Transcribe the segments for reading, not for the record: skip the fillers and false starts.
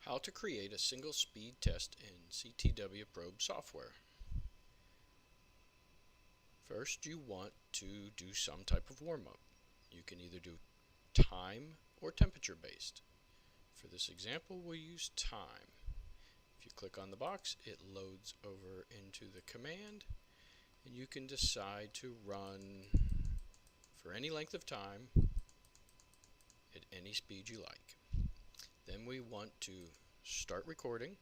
How to create a single speed test in CTW probe software. First, you want to do some type of warm-up. You can either do time or temperature based. For this example, we'll use time. If you click on the box, it loads over into the command, and you can decide to run for any length of time at any speed you like. Then we want to start recording.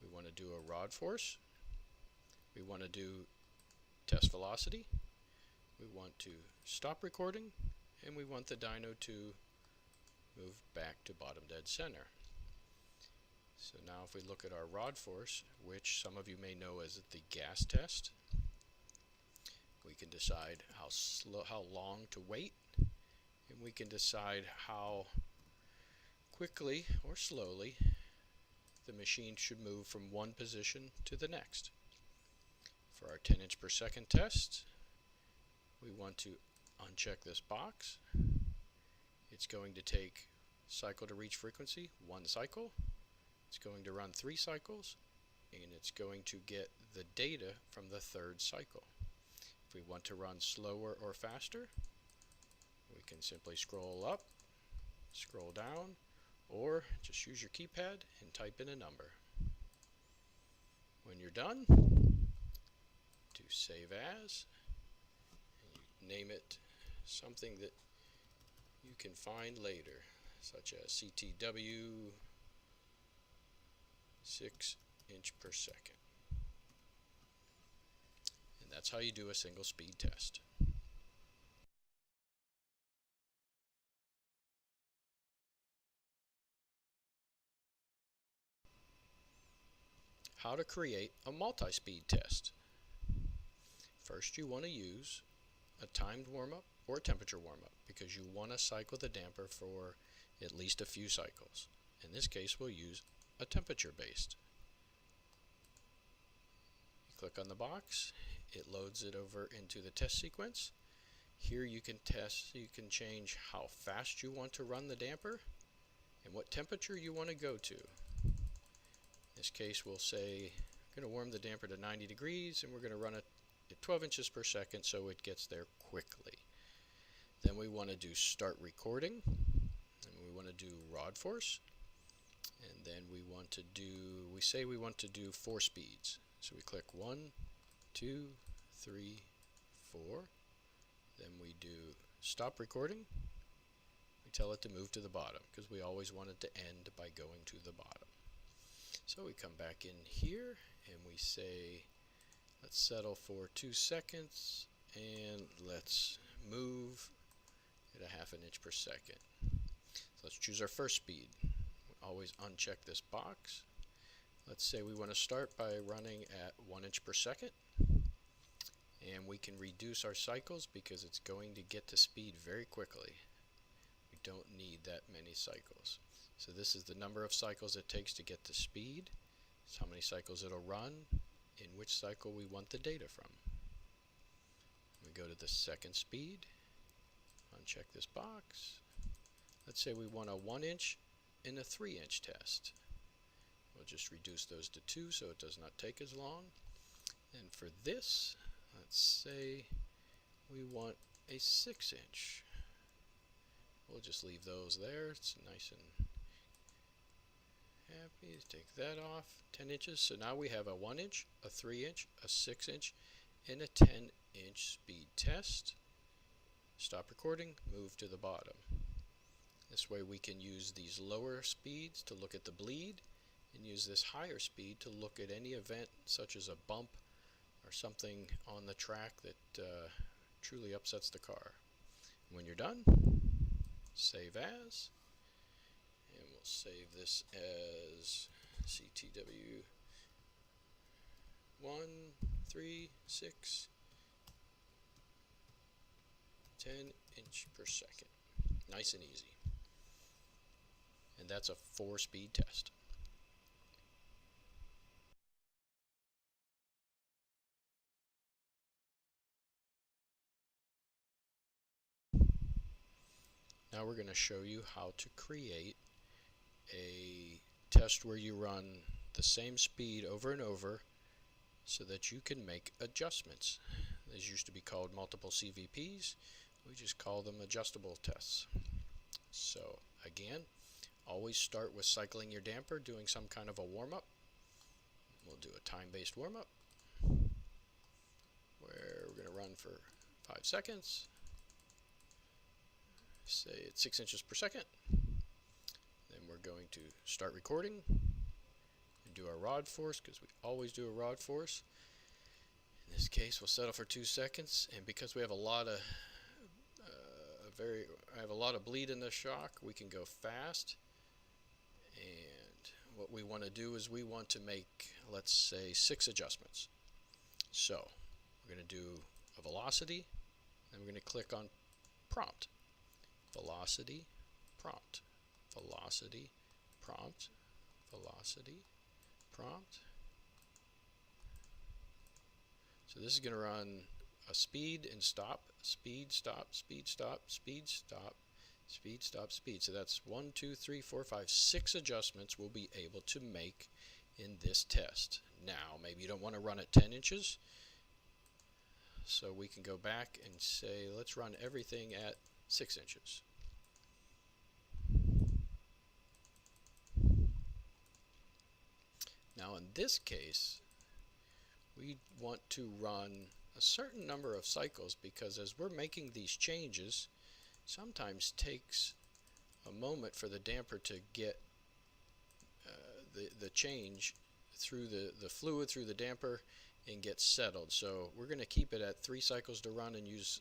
We want to do a rod force. We want to do test velocity. We want to stop recording, and we want the dyno to move back to bottom dead center. So now if we look at our rod force, which some of you may know as the gas test, we can decide how long to wait, and we can decide how quickly or slowly the machine should move from one position to the next. For our 10 inch per second test, we want to uncheck this box. It's going to take cycle to reach frequency, 1 cycle. It's going to run 3 cycles, and it's going to get the data from the 3rd cycle. If we want to run slower or faster, we can simply scroll up, scroll down, or just use your keypad and type in a number. When you're done, do save as, and you name it something that you can find later, such as CTW 6 inch per second. And that's how you do a single speed test. How to create a multi-speed test. First, you want to use a timed warm-up or a temperature warm-up because you want to cycle the damper for at least a few cycles. In this case, we'll use a temperature based. You click on the box, it loads it over into the test sequence. Here you can change how fast you want to run the damper and what temperature you want to go to. In this case, we'll say we're going to warm the damper to 90 degrees and we're going to run it at 12 inches per second so it gets there quickly. Then we want to do start recording, and we want to do rod force, and then we want to do 4 speeds. So we click 1, 2, 3, 4. Then we do stop recording. We tell it to move to the bottom because we always want it to end by going to the bottom. So we come back in here and we say, let's settle for 2 seconds and let's move at a half an inch per second. So let's choose our first speed. We always uncheck this box. Let's say we want to start by running at 1 inch per second, and we can reduce our cycles because it's going to get to speed very quickly. We don't need that many cycles. So this is the number of cycles it takes to get to speed. It's how many cycles it'll run, in which cycle we want the data from. We go to the second speed, uncheck this box. Let's say we want a 1 inch and a 3 inch test. We'll just reduce those to 2 so it does not take as long. And for this, let's say we want a 6 inch. We'll just leave those there. It's nice and happy. Take that off. 10 inches. So now we have a 1 inch, a 3 inch, a 6 inch, and a 10 inch speed test. Stop recording, move to the bottom. This way we can use these lower speeds to look at the bleed and use this higher speed to look at any event such as a bump or something on the track that truly upsets the car. When you're done, save as, and we'll save this as CTW 1, 3, 6, 10 inch per second. Nice and easy. And that's a 4 speed test. Now we're going to show you how to create a test where you run the same speed over and over so that you can make adjustments. These used to be called multiple CVPs. We just call them adjustable tests. So again, always start with cycling your damper, doing some kind of a warm-up. We'll do a time-based warm-up where we're going to run for 5 seconds. Say it's 6 inches per second. Then we're going to start recording and do our rod force, because we always do a rod force. In this case, we'll settle for 2 seconds, and because we have a lot of bleed in the shock, we can go fast. And what we want to do is we want to make, let's say, 6 adjustments. So we're going to do a velocity, then we're going to click on prompt. Velocity, prompt, velocity, prompt, velocity, prompt. So this is going to run a speed and stop, speed, stop, speed, stop, speed, stop, speed, stop, speed. So that's 1, 2, 3, 4, 5, 6 adjustments we'll be able to make in this test. Now, maybe you don't want to run at 10 inches. So we can go back and say, let's run everything at 6 inches. Now in this case, we want to run a certain number of cycles, because as we're making these changes, sometimes takes a moment for the damper to get the change through the fluid through the damper and get settled. So we're going to keep it at 3 cycles to run and use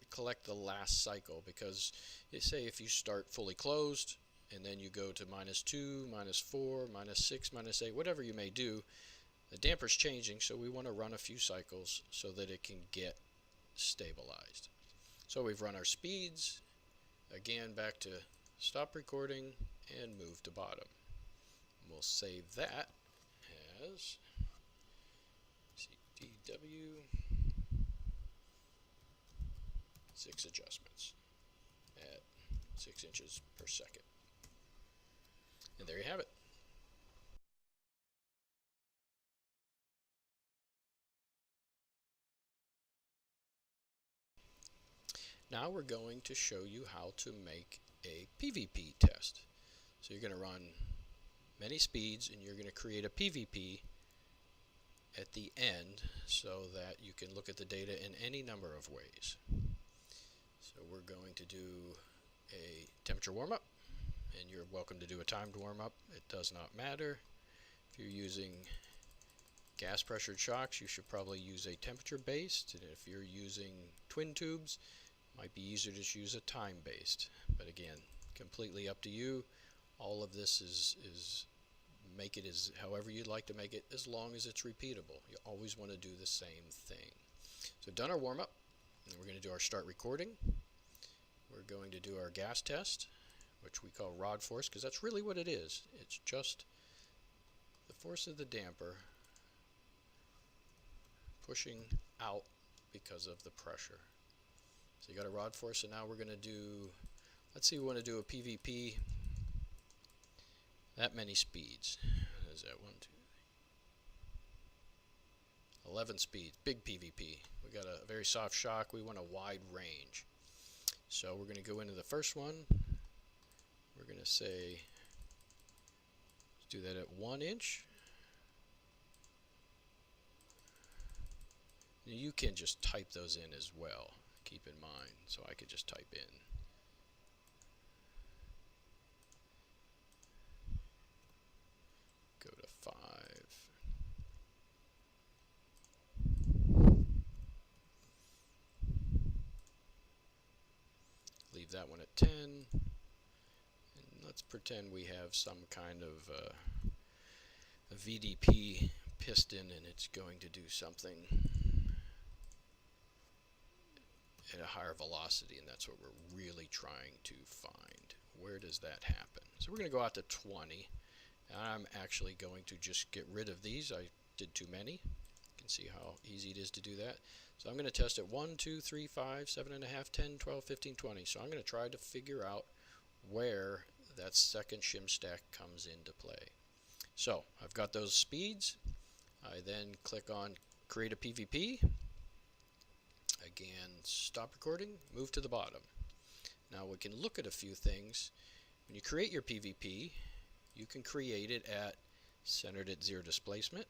collect the last cycle, because you say if you start fully closed and then you go to -2, -4, -6, -8, whatever you may do, the damper's changing, so we want to run a few cycles so that it can get stabilized. So we've run our speeds, again back to stop recording and move to bottom. We'll save that as CTW 6 adjustments at 6 inches per second. And there you have it. Now we're going to show you how to make a PVP test. So you're going to run many speeds and you're going to create a PVP at the end so that you can look at the data in any number of ways. So we're going to do a temperature warm-up, and you're welcome to do a timed warm-up. It does not matter. If you're using gas pressured shocks, you should probably use a temperature based, and if you're using twin tubes, it might be easier to just use a time based. But again, completely up to you. All of this is make it as however you'd like to make it, as long as it's repeatable. You always want to do the same thing. So done our warm-up, and we're going to do our start recording. We're going to do our gas test, which we call rod force, because that's really what it is. It's just the force of the damper pushing out because of the pressure. So you got a rod force, and now we're going to do, let's see, we want to do a PVP that many speeds. What is that? 1, 2, 11 speeds, big PVP. We got a very soft shock. We want a wide range. So we're going to go into the first one. We're going to say, let's do that at 1 inch. You can just type those in as well, keep in mind. So I could just type in. Go to 5. Leave that one at 10. And let's pretend we have some kind of a VDP piston, and it's going to do something at a higher velocity, and that's what we're really trying to find. Where does that happen? So we're going to go out to 20. I'm actually going to just get rid of these. I did too many. You can see how easy it is to do that. So I'm going to test at 1, 2, 3, 5, 7.5, 10, 12, 15, 20. So I'm going to try to figure out where that second shim stack comes into play. So I've got those speeds. I then click on create a PVP. Again, stop recording, move to the bottom. Now we can look at a few things. When you create your PVP, you can create it at centered at zero displacement,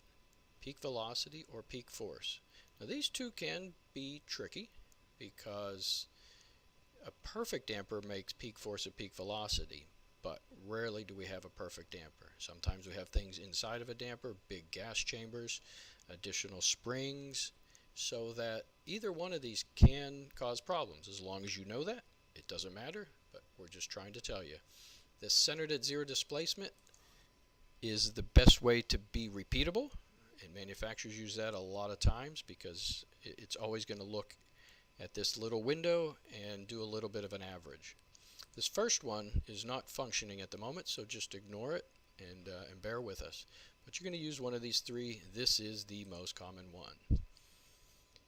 peak velocity, or peak force. Now these two can be tricky because a perfect damper makes peak force and peak velocity, but rarely do we have a perfect damper. Sometimes we have things inside of a damper, big gas chambers, additional springs, so that either one of these can cause problems. As long as you know that, it doesn't matter, but we're just trying to tell you. This centered at zero displacement is the best way to be repeatable, and manufacturers use that a lot of times because it's always going to look at this little window and do a little bit of an average. This first one is not functioning at the moment, so just ignore it and bear with us. But you're going to use one of these three. This is the most common one.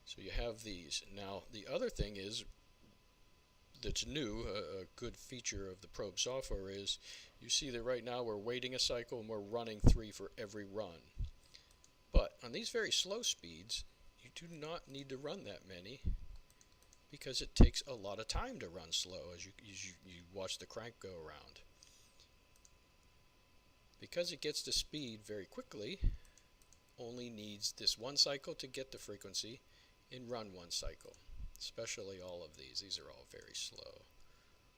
So you have these. Now the other thing is that's new, a good feature of the probe software is you see that right now we're waiting a cycle and we're running 3 for every run. But on these very slow speeds, you do not need to run that many because it takes a lot of time to run slow as you watch the crank go around. Because it gets to speed very quickly, only needs this one cycle to get the frequency and run one cycle. Especially all of these. These are all very slow.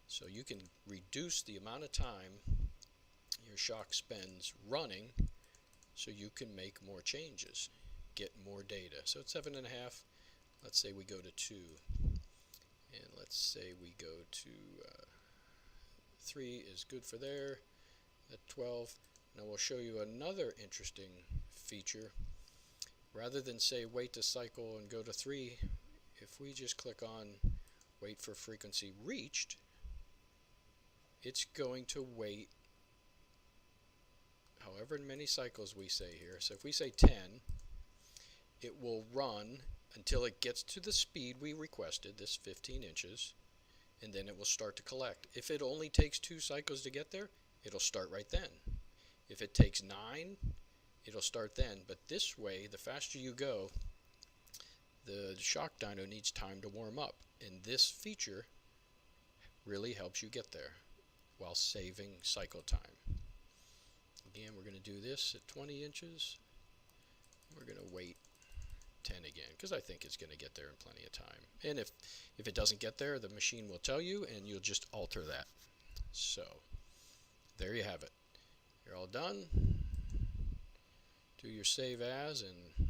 So you can reduce the amount of time your shock spends running so you can make more changes, get more data. So it's 7.5. Let's say we go to 2. And let's say we go to 3 is good for there. At 12. Now we'll show you another interesting feature. Rather than say wait to cycle and go to 3, if we just click on wait for frequency reached, it's going to wait however many cycles we say here. So if we say 10, it will run until it gets to the speed we requested, this 15 inches, and then it will start to collect. If it only takes 2 cycles to get there, it'll start right then. If it takes 9, it'll start then. But this way, the faster you go, the shock dyno needs time to warm up, and this feature really helps you get there while saving cycle time. Again, we're going to do this at 20 inches. We're going to wait 10 again because I think it's going to get there in plenty of time. And if it doesn't get there, the machine will tell you, and you'll just alter that. So there you have it. You're all done. Do your save as and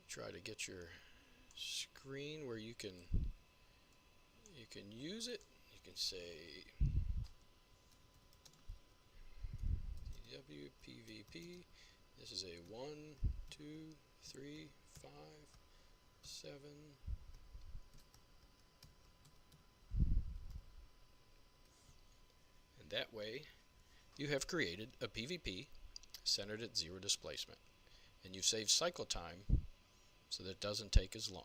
try to get your screen where you can use it. You can say CTW PVP. This is a 1, 2, 3, 5, 7. And that way you have created a PVP centered at zero displacement. And you've saved cycle time so that it doesn't take as long.